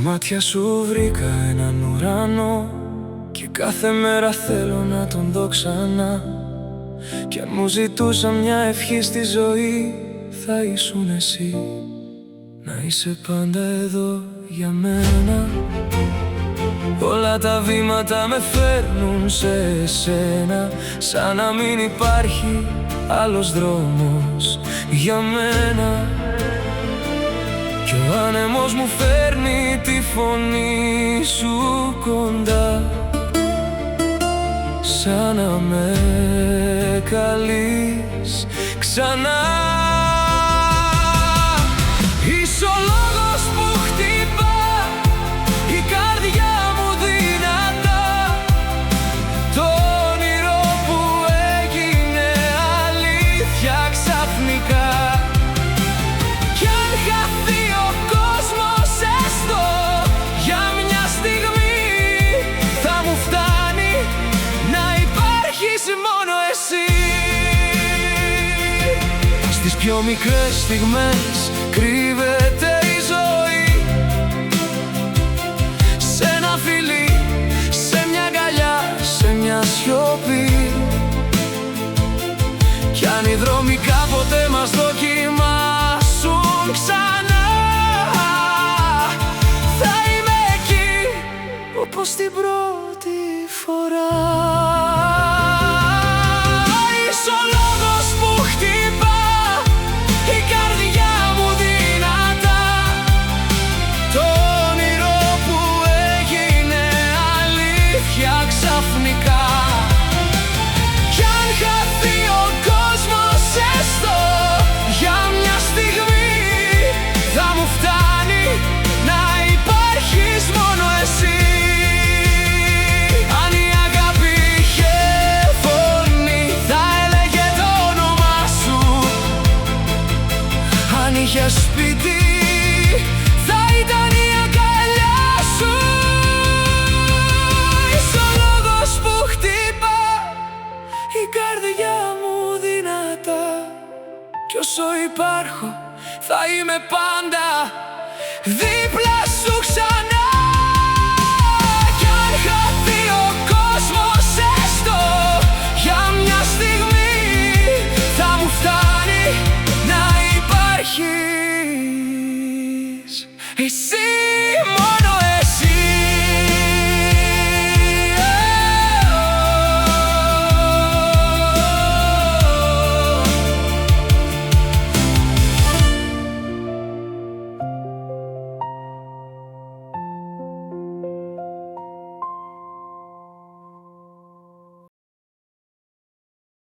μάτια σου βρήκα έναν ουρανό και κάθε μέρα θέλω να τον δω ξανά. Κι αν μου ζητούσα μια ευχή στη ζωή, θα ήσουν εσύ. Να είσαι πάντα εδώ για μένα. Όλα τα βήματα με φέρνουν σε εσένα, σαν να μην υπάρχει άλλος δρόμος για μένα. Κι ο άνεμος μου φέρνει τη φωνή σου κοντά, σαν να με καλείς ξανά. Είσαι ο λόγος που χτυπά η καρδιά μου δυνατά, το όνειρο που έγινε αλήθεια ξαφνικά. Κι αν χαθεί ο κόσμος έστω για μια στιγμή, θα μου φτάνει να υπάρχεις μόνο εσύ. Στις πιο μικρές στιγμές κρύβεται η ζωή, σε ένα φιλί, σε μια αγκαλιά, σε μια σιωπή. Κι αν οι δρόμοι κάποτε μας δοκιμάσουν ξανά, θα είμαι εκεί όπως την πρώτη φορά. Είσαι ο λόγος που χτυπά η καρδιά μου δυνατά, το όνειρο που έγινε αλήθεια ξαφνικά. Κι αν χαθεί ο κόσμος έστω για μια στιγμή, θα μου φτάνει να υπάρχεις μόνο εσύ. Αν η αγάπη είχε φωνή, θα έλεγε το όνομά σου. Αν είχε σπίτι, θα ήταν η αγκαλιά σου. Είσαι ο λόγος που χτυπά η καρδιά μου δυνατά, κι όσο υπάρχω θα είμαι πάντα δίπλα σου ξανά. Κι αν χαθεί ο κόσμος έστω για μια στιγμή, θα μου φτάνει να υπάρχεις εσύ.